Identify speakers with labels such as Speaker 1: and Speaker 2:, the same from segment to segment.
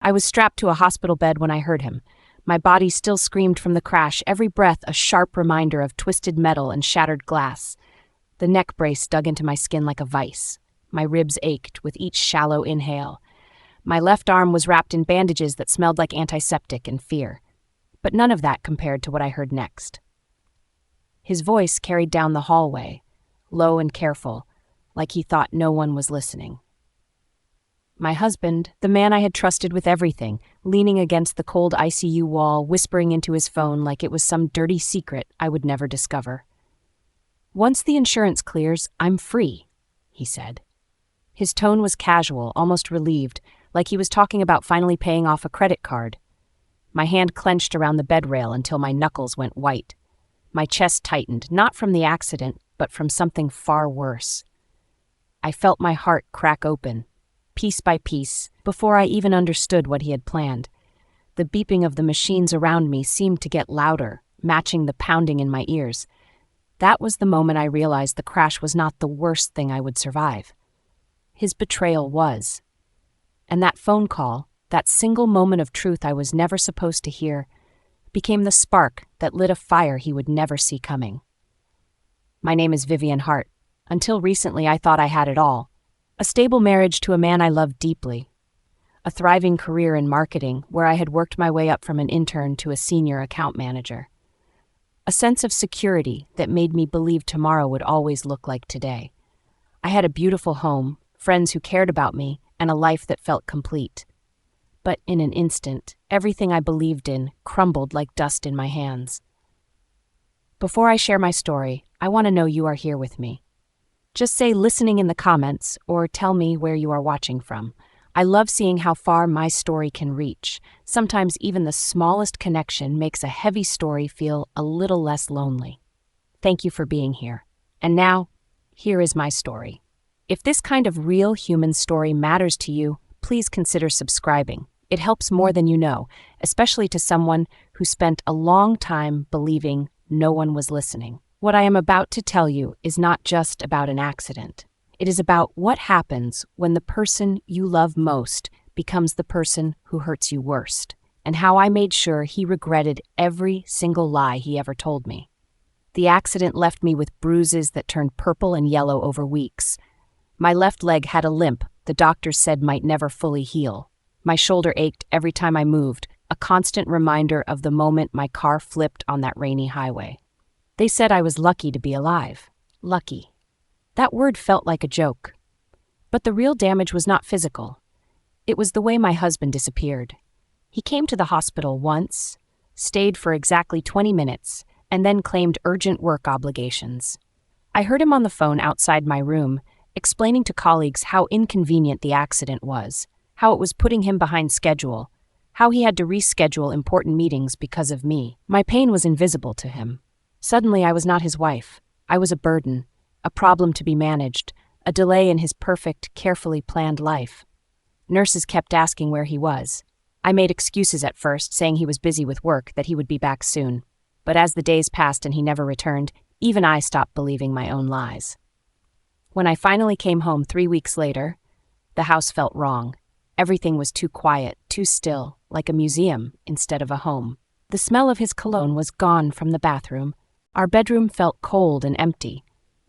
Speaker 1: I was strapped to a hospital bed when I heard him. My body still screamed from the crash, every breath a sharp reminder of twisted metal and shattered glass. The neck brace dug into my skin like a vice. My ribs ached with each shallow inhale. My left arm was wrapped in bandages that smelled like antiseptic and fear. But none of that compared to what I heard next. His voice carried down the hallway, low and careful, like he thought no one was listening. My husband, the man I had trusted with everything, leaning against the cold ICU wall, whispering into his phone like it was some dirty secret I would never discover. "Once the insurance clears, I'm free," he said. His tone was casual, almost relieved, like he was talking about finally paying off a credit card. My hand clenched around the bed rail until my knuckles went white. My chest tightened, not from the accident, but from something far worse. I felt my heart crack open, piece by piece, before I even understood what he had planned. The beeping of the machines around me seemed to get louder, matching the pounding in my ears. That was the moment I realized the crash was not the worst thing I would survive. His betrayal was. And that phone call, that single moment of truth I was never supposed to hear, became the spark that lit a fire he would never see coming. My name is Vivian Hart. Until recently, I thought I had it all. A stable marriage to a man I loved deeply. A thriving career in marketing where I had worked my way up from an intern to a senior account manager. A sense of security that made me believe tomorrow would always look like today. I had a beautiful home, friends who cared about me, and a life that felt complete. But in an instant, everything I believed in crumbled like dust in my hands. Before I share my story, I want to know you are here with me. Just say listening in the comments or tell me where you are watching from. I love seeing how far my story can reach. Sometimes even the smallest connection makes a heavy story feel a little less lonely. Thank you for being here. And now, here is my story. If this kind of real human story matters to you, please consider subscribing. It helps more than you know, especially to someone who spent a long time believing no one was listening. What I am about to tell you is not just about an accident. It is about what happens when the person you love most becomes the person who hurts you worst, and how I made sure he regretted every single lie he ever told me. The accident left me with bruises that turned purple and yellow over weeks. My left leg had a limp the doctors said might never fully heal. My shoulder ached every time I moved, a constant reminder of the moment my car flipped on that rainy highway. They said I was lucky to be alive. Lucky. That word felt like a joke. But the real damage was not physical. It was the way my husband disappeared. He came to the hospital once, stayed for exactly 20 minutes, and then claimed urgent work obligations. I heard him on the phone outside my room, explaining to colleagues how inconvenient the accident was, how it was putting him behind schedule, how he had to reschedule important meetings because of me. My pain was invisible to him. Suddenly, I was not his wife. I was a burden, a problem to be managed, a delay in his perfect, carefully planned life. Nurses kept asking where he was. I made excuses at first, saying he was busy with work, that he would be back soon. But as the days passed and he never returned, even I stopped believing my own lies. When I finally came home 3 weeks later, the house felt wrong. Everything was too quiet, too still, like a museum instead of a home. The smell of his cologne was gone from the bathroom. Our bedroom felt cold and empty.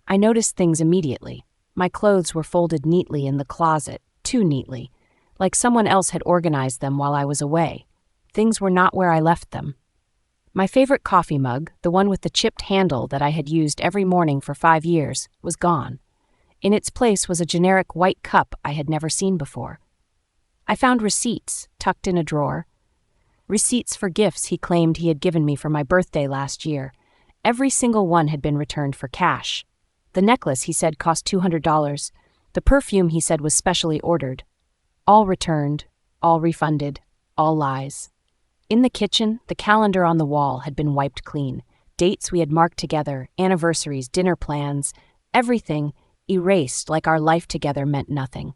Speaker 1: I noticed things immediately. My clothes were folded neatly in the closet, too neatly, like someone else had organized them while I was away. Things were not where I left them. My favorite coffee mug, the one with the chipped handle that I had used every morning for 5 years, was gone. In its place was a generic white cup I had never seen before. I found receipts tucked in a drawer. Receipts for gifts he claimed he had given me for my birthday last year. Every single one had been returned for cash. The necklace, he said, cost $200. The perfume, he said, was specially ordered. All returned, all refunded, all lies. In the kitchen, the calendar on the wall had been wiped clean. Dates we had marked together, anniversaries, dinner plans, everything erased like our life together meant nothing.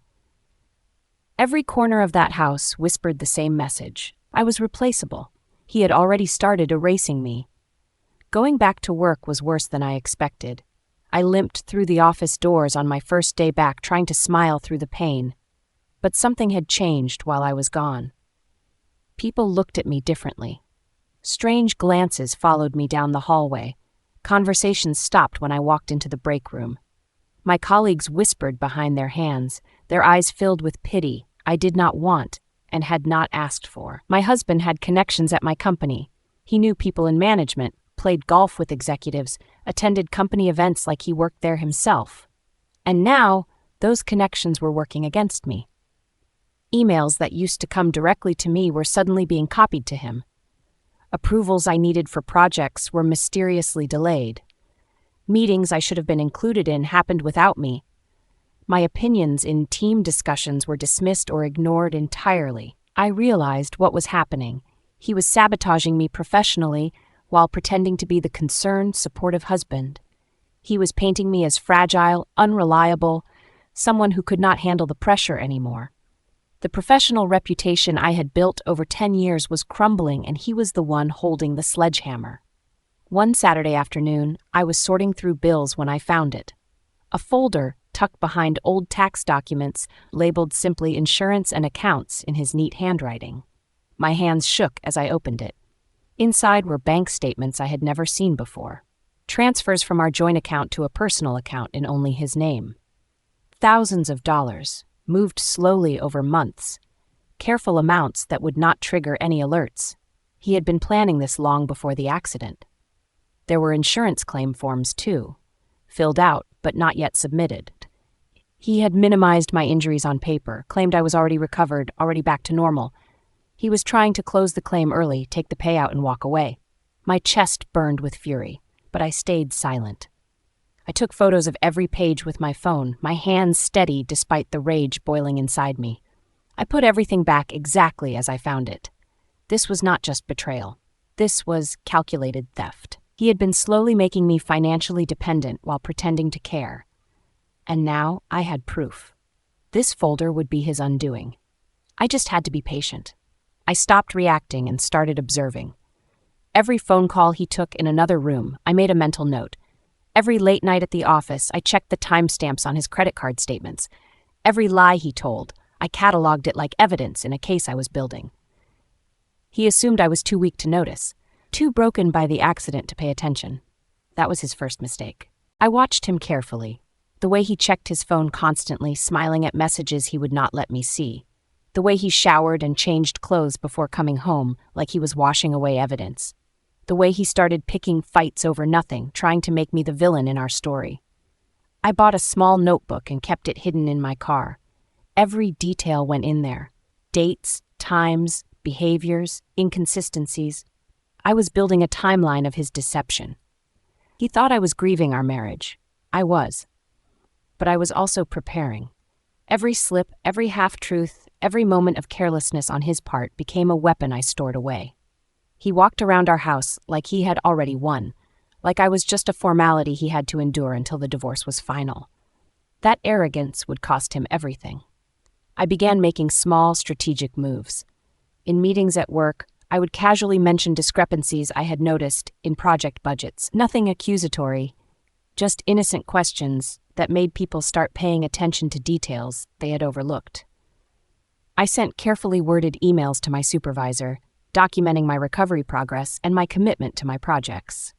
Speaker 1: Every corner of that house whispered the same message. I was replaceable. He had already started erasing me. Going back to work was worse than I expected. I limped through the office doors on my first day back, trying to smile through the pain. But something had changed while I was gone. People looked at me differently. Strange glances followed me down the hallway. Conversations stopped when I walked into the break room. My colleagues whispered behind their hands, their eyes filled with pity I did not want and had not asked for. My husband had connections at my company. He knew people in management, played golf with executives, attended company events like he worked there himself. And now, those connections were working against me. Emails that used to come directly to me were suddenly being copied to him. Approvals I needed for projects were mysteriously delayed. Meetings I should have been included in happened without me. My opinions in team discussions were dismissed or ignored entirely. I realized what was happening. He was sabotaging me professionally while pretending to be the concerned, supportive husband. He was painting me as fragile, unreliable, someone who could not handle the pressure anymore. The professional reputation I had built over 10 years was crumbling, and he was the one holding the sledgehammer. One Saturday afternoon, I was sorting through bills when I found it. A folder tucked behind old tax documents labeled simply insurance and accounts in his neat handwriting. My hands shook as I opened it. Inside were bank statements I had never seen before. Transfers from our joint account to a personal account in only his name. Thousands of dollars, moved slowly over months. Careful amounts that would not trigger any alerts. He had been planning this long before the accident. There were insurance claim forms, too, filled out but not yet submitted. He had minimized my injuries on paper, claimed I was already recovered, already back to normal. He was trying to close the claim early, take the payout, and walk away. My chest burned with fury, but I stayed silent. I took photos of every page with my phone, my hands steady despite the rage boiling inside me. I put everything back exactly as I found it. This was not just betrayal. This was calculated theft. He had been slowly making me financially dependent while pretending to care. And now I had proof. This folder would be his undoing. I just had to be patient. I stopped reacting and started observing. Every phone call he took in another room, I made a mental note. Every late night at the office, I checked the timestamps on his credit card statements. Every lie he told, I cataloged it like evidence in a case I was building. He assumed I was too weak to notice, too broken by the accident to pay attention. That was his first mistake. I watched him carefully. The way he checked his phone constantly, smiling at messages he would not let me see. The way he showered and changed clothes before coming home, like he was washing away evidence. The way he started picking fights over nothing, trying to make me the villain in our story. I bought a small notebook and kept it hidden in my car. Every detail went in there. Dates, times, behaviors, inconsistencies. I was building a timeline of his deception. He thought I was grieving our marriage. I was. But I was also preparing. Every slip, every half-truth, every moment of carelessness on his part became a weapon I stored away. He walked around our house like he had already won, like I was just a formality he had to endure until the divorce was final. That arrogance would cost him everything. I began making small, strategic moves. In meetings at work, I would casually mention discrepancies I had noticed in project budgets. Nothing accusatory, just innocent questions that made people start paying attention to details they had overlooked. I sent carefully worded emails to my supervisor, documenting my recovery progress and my commitment to my projects.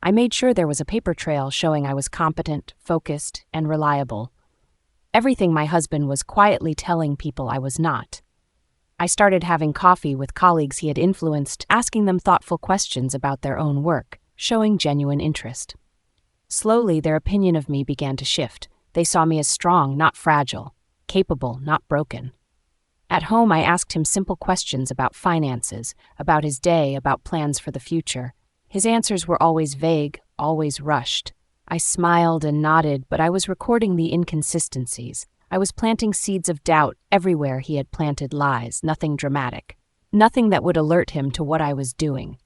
Speaker 1: I made sure there was a paper trail showing I was competent, focused, and reliable. Everything my husband was quietly telling people I was not. I started having coffee with colleagues he had influenced, asking them thoughtful questions about their own work, showing genuine interest. Slowly, their opinion of me began to shift. They saw me as strong, not fragile, capable, not broken. At home, I asked him simple questions about finances, about his day, about plans for the future. His answers were always vague, always rushed. I smiled and nodded, but I was recording the inconsistencies. I was planting seeds of doubt everywhere he had planted lies, nothing dramatic. Nothing that would alert him to what I was doing.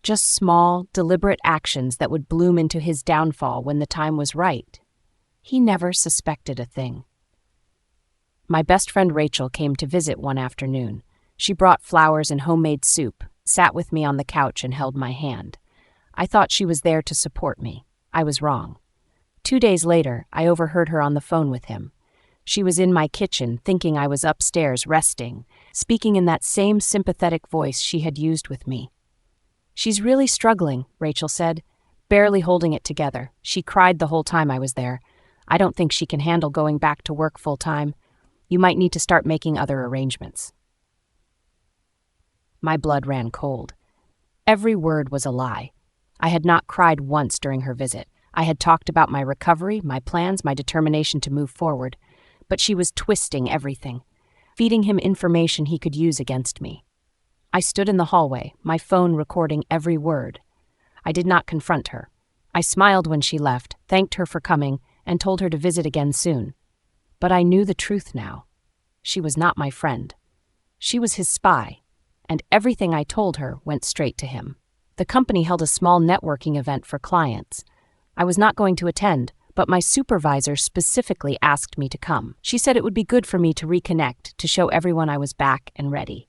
Speaker 1: Just small, deliberate actions that would bloom into his downfall when the time was right. He never suspected a thing. My best friend Rachel came to visit one afternoon. She brought flowers and homemade soup, sat with me on the couch and held my hand. I thought she was there to support me. I was wrong. 2 days later, I overheard her on the phone with him. She was in my kitchen, thinking I was upstairs resting, speaking in that same sympathetic voice she had used with me. "She's really struggling," Rachel said, barely holding it together. "She cried the whole time I was there. I don't think she can handle going back to work full-time. You might need to start making other arrangements." My blood ran cold. Every word was a lie. I had not cried once during her visit. I had talked about my recovery, my plans, my determination to move forward. But she was twisting everything, feeding him information he could use against me. I stood in the hallway, my phone recording every word. I did not confront her. I smiled when she left, thanked her for coming, and told her to visit again soon. But I knew the truth now. She was not my friend. She was his spy, and everything I told her went straight to him. The company held a small networking event for clients. I was not going to attend, but my supervisor specifically asked me to come. She said it would be good for me to reconnect, to show everyone I was back and ready.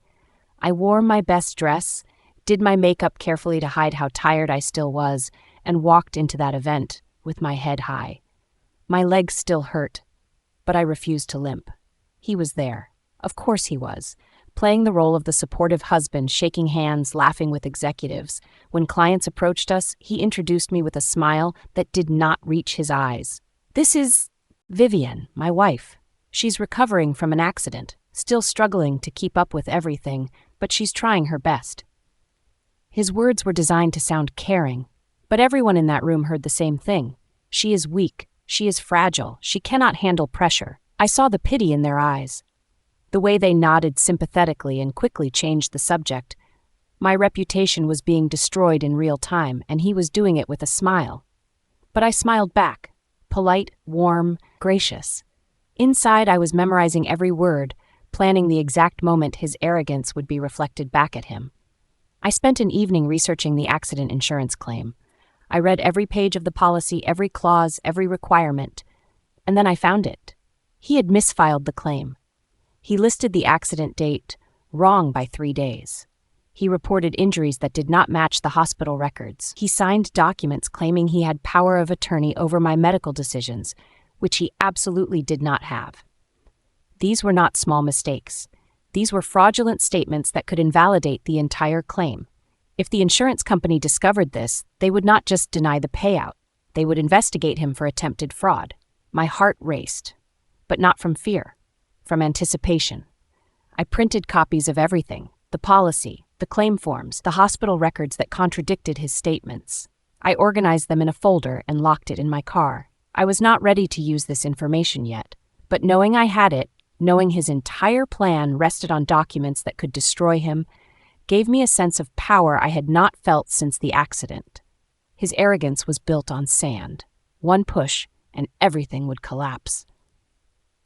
Speaker 1: I wore my best dress, did my makeup carefully to hide how tired I still was, and walked into that event with my head high. My legs still hurt, but I refused to limp. He was there. Of course he was, playing the role of the supportive husband, shaking hands, laughing with executives. When clients approached us, he introduced me with a smile that did not reach his eyes. "This is Vivian, my wife. She's recovering from an accident, still struggling to keep up with everything, but she's trying her best." His words were designed to sound caring, but everyone in that room heard the same thing. "She is weak. She is fragile. She cannot handle pressure." I saw the pity in their eyes, the way they nodded sympathetically and quickly changed the subject. My reputation was being destroyed in real time, and he was doing it with a smile. But I smiled back, polite, warm, gracious. Inside, I was memorizing every word, planning the exact moment his arrogance would be reflected back at him. I spent an evening researching the accident insurance claim. I read every page of the policy, every clause, every requirement, and then I found it. He had misfiled the claim. He listed the accident date wrong by 3 days. He reported injuries that did not match the hospital records. He signed documents claiming he had power of attorney over my medical decisions, which he absolutely did not have. These were not small mistakes. These were fraudulent statements that could invalidate the entire claim. If the insurance company discovered this, they would not just deny the payout. They would investigate him for attempted fraud. My heart raced, but not from fear, from anticipation. I printed copies of everything, the policy, the claim forms, the hospital records that contradicted his statements. I organized them in a folder and locked it in my car. I was not ready to use this information yet, but knowing I had it, knowing his entire plan rested on documents that could destroy him, gave me a sense of power I had not felt since the accident. His arrogance was built on sand. One push, and everything would collapse.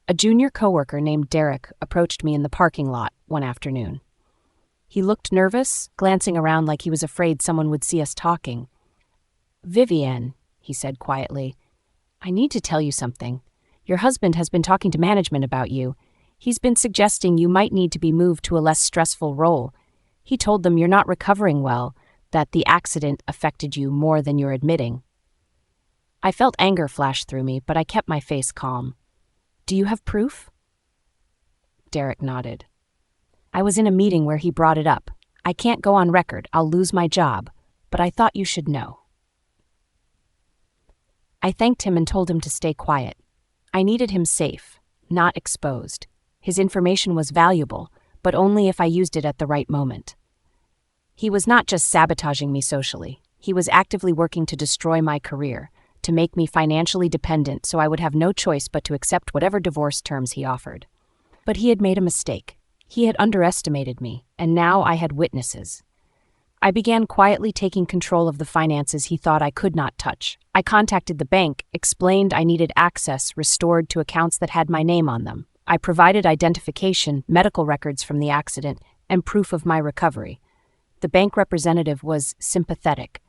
Speaker 1: A junior coworker named Derek approached me in the parking lot one afternoon. He looked nervous, glancing around like he was afraid someone would see us talking. "Vivian," he said quietly, "I need to tell you something. Your husband has been talking to management about you. He's been suggesting you might need to be moved to a less stressful role. He told them you're not recovering well, that the accident affected you more than you're admitting." I felt anger flash through me, but I kept my face calm. "Do you have proof?" Derek nodded. "I was in a meeting where he brought it up. I can't go on record, I'll lose my job, but I thought you should know." I thanked him and told him to stay quiet. I needed him safe, not exposed. His information was valuable, but only if I used it at the right moment. He was not just sabotaging me socially. He was actively working to destroy my career, to make me financially dependent so I would have no choice but to accept whatever divorce terms he offered. But he had made a mistake. He had underestimated me, and now I had witnesses. I began quietly taking control of the finances he thought I could not touch. I contacted the bank, explained I needed access restored to accounts that had my name on them. I provided identification, medical records from the accident, and proof of my recovery. The bank representative was sympathetic.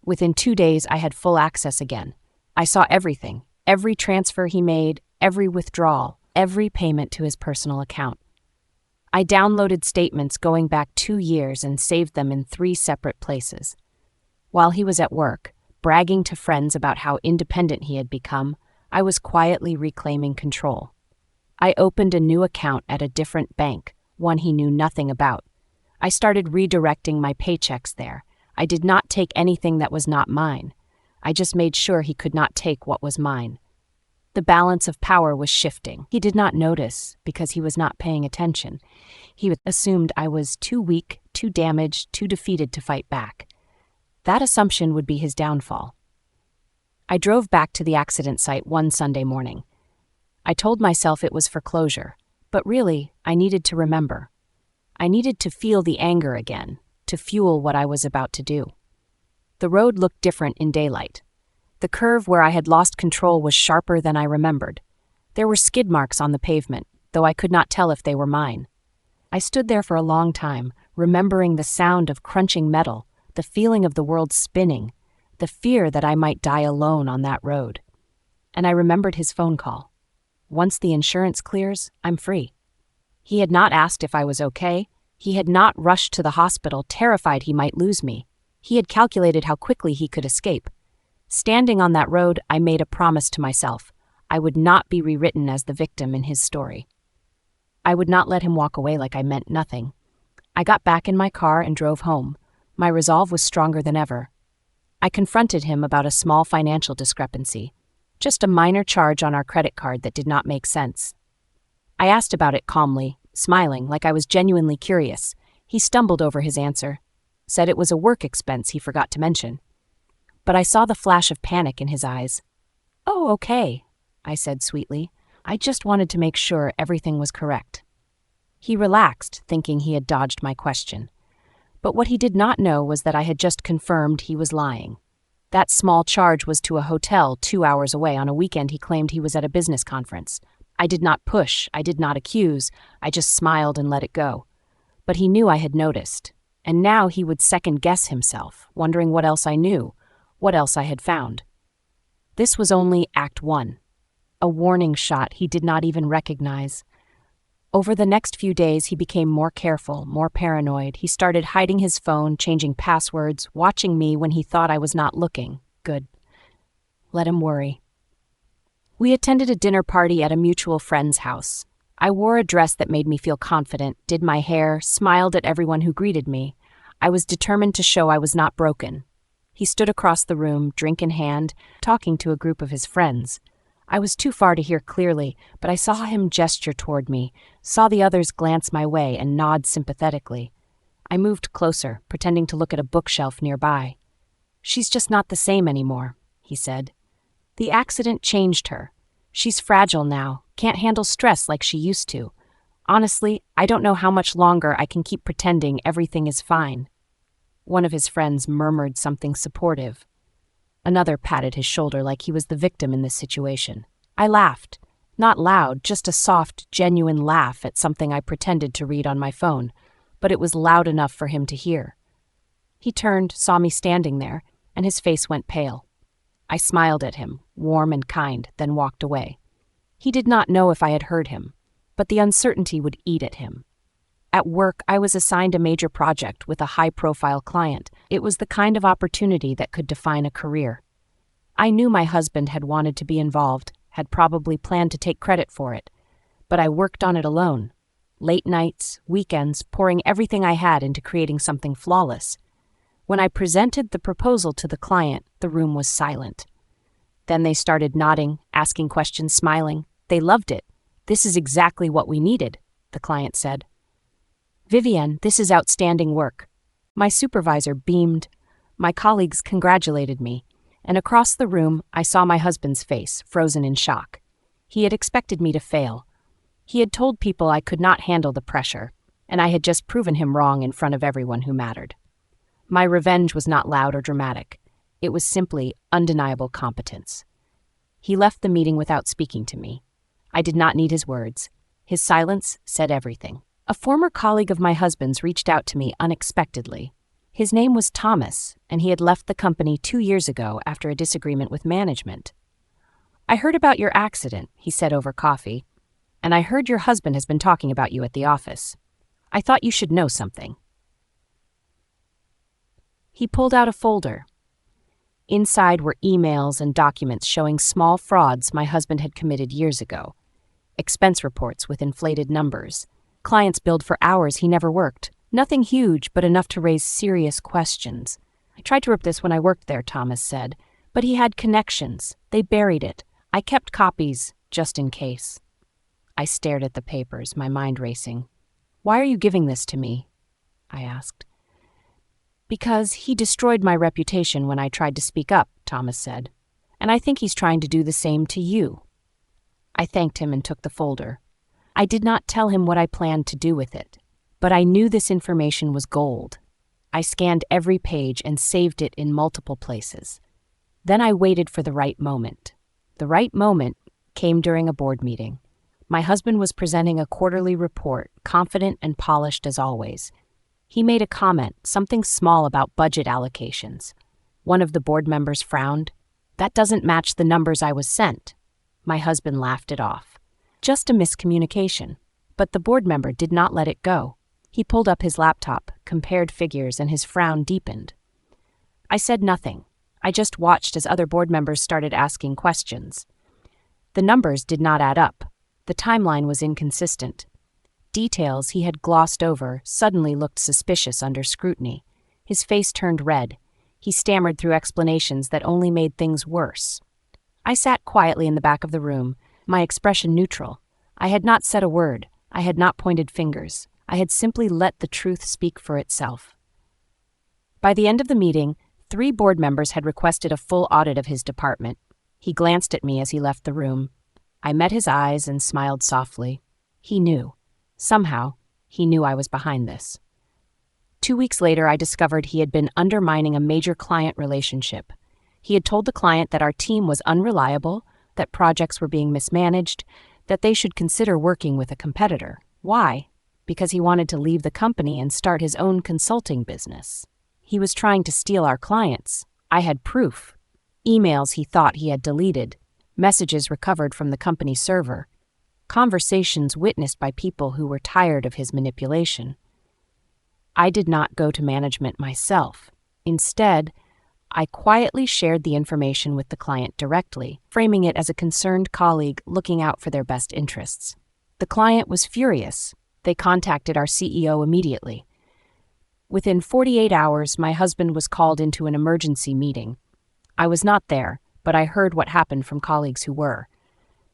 Speaker 1: Within 2 days, I had full access again. I saw everything, every transfer he made, every withdrawal, every payment to his personal account. I downloaded statements going back 2 years and saved them in 3 separate places. While he was at work, bragging to friends about how independent he had become, I was quietly reclaiming control. I opened a new account at a different bank, one he knew nothing about. I started redirecting my paychecks there. I did not take anything that was not mine. I just made sure he could not take what was mine. The balance of power was shifting. He did not notice because he was not paying attention. He assumed I was too weak, too damaged, too defeated to fight back. That assumption would be his downfall. I drove back to the accident site one Sunday morning. I told myself it was for closure, but really, I needed to remember. I needed to feel the anger again, to fuel what I was about to do. The road looked different in daylight. The curve where I had lost control was sharper than I remembered. There were skid marks on the pavement, though I could not tell if they were mine. I stood there for a long time, remembering the sound of crunching metal, the feeling of the world spinning, the fear that I might die alone on that road. And I remembered his phone call. Once the insurance clears, I'm free. He had not asked if I was okay. He had not rushed to the hospital, terrified he might lose me. He had calculated how quickly he could escape. Standing on that road, I made a promise to myself. I would not be rewritten as the victim in his story. I would not let him walk away like I meant nothing. I got back in my car and drove home. My resolve was stronger than ever. I confronted him about a small financial discrepancy, just a minor charge on our credit card that did not make sense. I asked about it calmly, smiling like I was genuinely curious. He stumbled over his answer, said it was a work expense he forgot to mention. But I saw the flash of panic in his eyes. "Oh, okay," I said sweetly. "I just wanted to make sure everything was correct." He relaxed, thinking he had dodged my question. But what he did not know was that I had just confirmed he was lying. That small charge was to a hotel 2 hours away on a weekend he claimed he was at a business conference. I did not push, I did not accuse, I just smiled and let it go. But he knew I had noticed, and now he would second-guess himself, wondering what else I knew, what else I had found. This was only Act 1, a warning shot he did not even recognize. Over the next few days, he became more careful, more paranoid. He started hiding his phone, changing passwords, watching me when he thought I was not looking. Good. Let him worry. We attended a dinner party at a mutual friend's house. I wore a dress that made me feel confident, did my hair, smiled at everyone who greeted me. I was determined to show I was not broken. He stood across the room, drink in hand, talking to a group of his friends. I was too far to hear clearly, but I saw him gesture toward me, saw the others glance my way and nod sympathetically. I moved closer, pretending to look at a bookshelf nearby. "She's just not the same anymore," he said. "The accident changed her. She's fragile now, can't handle stress like she used to. Honestly, I don't know how much longer I can keep pretending everything is fine." One of his friends murmured something supportive. Another patted his shoulder like he was the victim in this situation. I laughed. Not loud, just a soft, genuine laugh at something I pretended to read on my phone, but it was loud enough for him to hear. He turned, saw me standing there, and his face went pale. I smiled at him, warm and kind, then walked away. He did not know if I had heard him, but the uncertainty would eat at him. At work, I was assigned a major project with a high-profile client. It was the kind of opportunity that could define a career. I knew my husband had wanted to be involved, had probably planned to take credit for it, but I worked on it alone. Late nights, weekends, pouring everything I had into creating something flawless. When I presented the proposal to the client, the room was silent. Then they started nodding, asking questions, smiling. They loved it. "This is exactly what we needed," the client said. "Vivienne, this is outstanding work." My supervisor beamed. My colleagues congratulated me, and across the room I saw my husband's face, frozen in shock. He had expected me to fail. He had told people I could not handle the pressure, and I had just proven him wrong in front of everyone who mattered. My revenge was not loud or dramatic. It was simply undeniable competence. He left the meeting without speaking to me. I did not need his words. His silence said everything. A former colleague of my husband's reached out to me unexpectedly. His name was Thomas, and he had left the company 2 years ago after a disagreement with management. "I heard about your accident," he said over coffee, "and I heard your husband has been talking about you at the office. I thought you should know something." He pulled out a folder. Inside were emails and documents showing small frauds my husband had committed years ago. Expense reports with inflated numbers, Clients billed for hours he never worked. Nothing huge, but enough to raise serious questions. I tried to rip this when I worked there, Thomas said. But he had connections. They buried it. I kept copies, just in case. I stared at the papers, my mind racing. Why are you giving this to me? I asked. Because he destroyed my reputation when I tried to speak up, Thomas said. And I think he's trying to do the same to you. I thanked him and took the folder. I did not tell him what I planned to do with it, but I knew this information was gold. I scanned every page and saved it in multiple places. Then I waited for the right moment. The right moment came during a board meeting. My husband was presenting a quarterly report, confident and polished as always. He made a comment, something small about budget allocations. One of the board members frowned. That doesn't match the numbers I was sent. My husband laughed it off. Just a miscommunication. But the board member did not let it go. He pulled up his laptop, compared figures, and his frown deepened. I said nothing. I just watched as other board members started asking questions. The numbers did not add up. The timeline was inconsistent. Details he had glossed over suddenly looked suspicious under scrutiny. His face turned red. He stammered through explanations that only made things worse. I sat quietly in the back of the room, my expression neutral. I had not said a word. I had not pointed fingers. I had simply let the truth speak for itself. By the end of the meeting, 3 board members had requested a full audit of his department. He glanced at me as he left the room. I met his eyes and smiled softly. He knew. Somehow, he knew I was behind this. 2 weeks later, I discovered he had been undermining a major client relationship. He had told the client that our team was unreliable, that projects were being mismanaged, that they should consider working with a competitor. Why? Because he wanted to leave the company and start his own consulting business. He was trying to steal our clients. I had proof. Emails he thought he had deleted, messages recovered from the company server, conversations witnessed by people who were tired of his manipulation. I did not go to management myself. Instead, I quietly shared the information with the client directly, framing it as a concerned colleague looking out for their best interests. The client was furious. They contacted our CEO immediately. Within 48 hours, my husband was called into an emergency meeting. I was not there, but I heard what happened from colleagues who were.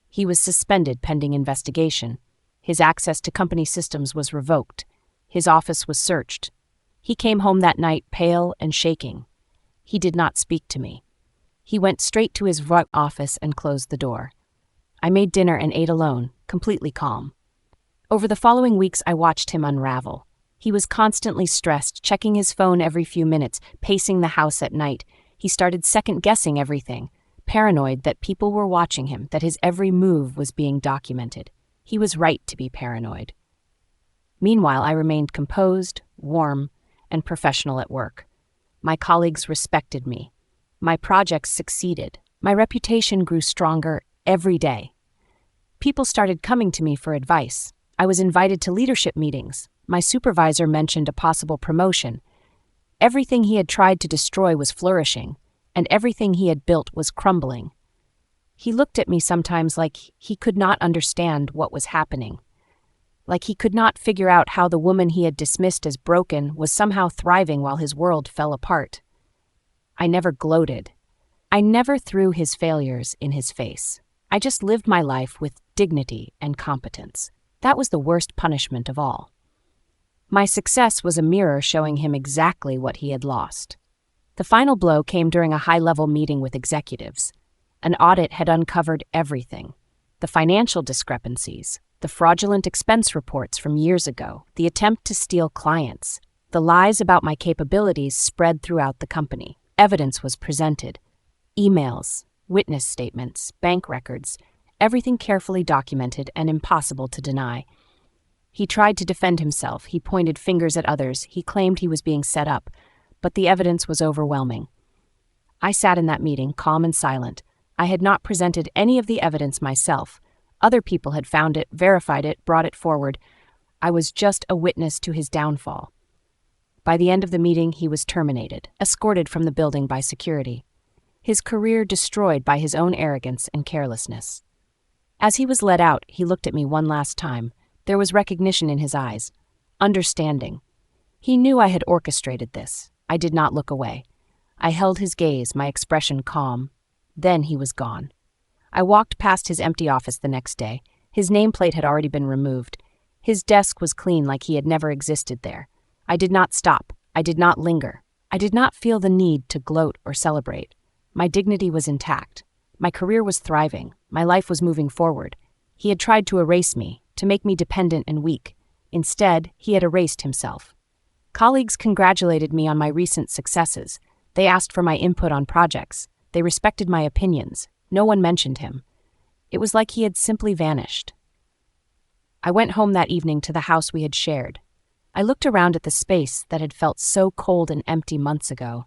Speaker 1: He was suspended pending investigation. His access to company systems was revoked. His office was searched. He came home that night pale and shaking. He did not speak to me. He went straight to his office and closed the door. I made dinner and ate alone, completely calm. Over the following weeks, I watched him unravel. He was constantly stressed, checking his phone every few minutes, pacing the house at night. He started second-guessing everything, paranoid that people were watching him, that his every move was being documented. He was right to be paranoid. Meanwhile, I remained composed, warm, and professional at work. My colleagues respected me. My projects succeeded. My reputation grew stronger every day. People started coming to me for advice. I was invited to leadership meetings. My supervisor mentioned a possible promotion. Everything he had tried to destroy was flourishing, and everything he had built was crumbling. He looked at me sometimes like he could not understand what was happening, like he could not figure out how the woman he had dismissed as broken was somehow thriving while his world fell apart. I never gloated. I never threw his failures in his face. I just lived my life with dignity and competence. That was the worst punishment of all. My success was a mirror showing him exactly what he had lost. The final blow came during a high-level meeting with executives. An audit had uncovered everything. The financial discrepancies, the fraudulent expense reports from years ago, the attempt to steal clients. The lies about my capabilities spread throughout the company. Evidence was presented. Emails, witness statements, bank records, everything carefully documented and impossible to deny. He tried to defend himself. He pointed fingers at others. He claimed he was being set up, but the evidence was overwhelming. I sat in that meeting, calm and silent. I had not presented any of the evidence myself. Other people had found it, verified it, brought it forward. I was just a witness to his downfall. By the end of the meeting, he was terminated, escorted from the building by security. His career destroyed by his own arrogance and carelessness. As he was let out, he looked at me one last time, There was recognition in his eyes. Understanding. He knew I had orchestrated this. I did not look away. I held his gaze, my expression calm. Then he was gone. I walked past his empty office the next day. His nameplate had already been removed. His desk was clean like he had never existed there. I did not stop. I did not linger. I did not feel the need to gloat or celebrate. My dignity was intact. My career was thriving. My life was moving forward. He had tried to erase me, to make me dependent and weak. Instead, he had erased himself. Colleagues congratulated me on my recent successes. They asked for my input on projects. They respected my opinions. No one mentioned him. It was like he had simply vanished. I went home that evening to the house we had shared. I looked around at the space that had felt so cold and empty months ago.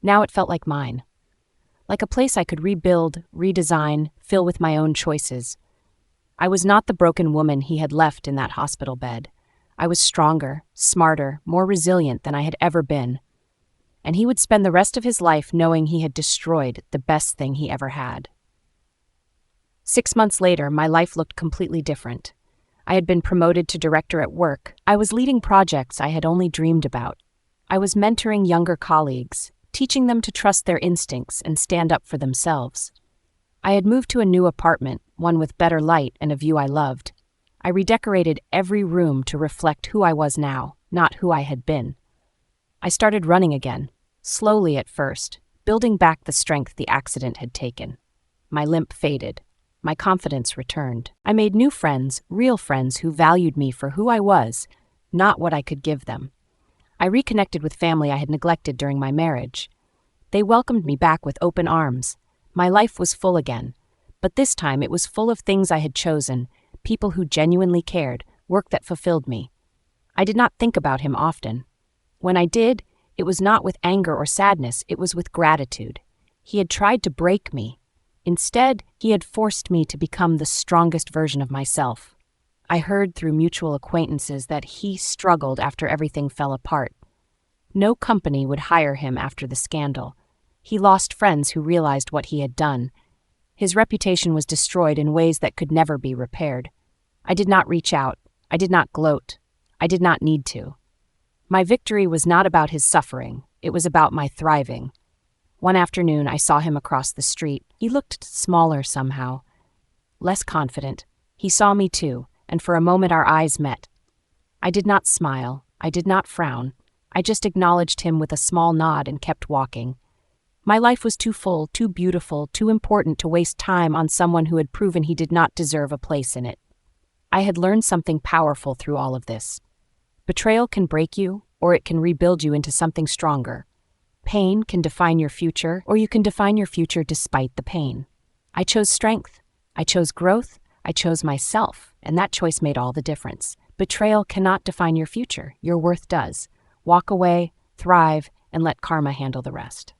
Speaker 1: Now it felt like mine. Like a place I could rebuild, redesign, fill with my own choices. I was not the broken woman he had left in that hospital bed. I was stronger, smarter, more resilient than I had ever been. And he would spend the rest of his life knowing he had destroyed the best thing he ever had. 6 months later, my life looked completely different. I had been promoted to director at work. I was leading projects I had only dreamed about. I was mentoring younger colleagues, teaching them to trust their instincts and stand up for themselves. I had moved to a new apartment, one with better light and a view I loved. I redecorated every room to reflect who I was now, not who I had been. I started running again, slowly at first, building back the strength the accident had taken. My limp faded. My confidence returned. I made new friends, real friends who valued me for who I was, not what I could give them. I reconnected with family I had neglected during my marriage. They welcomed me back with open arms. My life was full again, but this time it was full of things I had chosen, people who genuinely cared, work that fulfilled me. I did not think about him often. When I did, it was not with anger or sadness, it was with gratitude. He had tried to break me. Instead, he had forced me to become the strongest version of myself. I heard through mutual acquaintances that he struggled after everything fell apart. No company would hire him after the scandal. He lost friends who realized what he had done. His reputation was destroyed in ways that could never be repaired. I did not reach out. I did not gloat. I did not need to. My victory was not about his suffering. It was about my thriving. One afternoon, I saw him across the street. He looked smaller somehow, less confident. He saw me too, and for a moment our eyes met. I did not smile. I did not frown. I just acknowledged him with a small nod and kept walking. My life was too full, too beautiful, too important to waste time on someone who had proven he did not deserve a place in it. I had learned something powerful through all of this. Betrayal can break you, or it can rebuild you into something stronger. Pain can define your future, or you can define your future despite the pain. I chose strength. I chose growth. I chose myself, and that choice made all the difference. Betrayal cannot define your future. Your worth does. Walk away, thrive, and let karma handle the rest.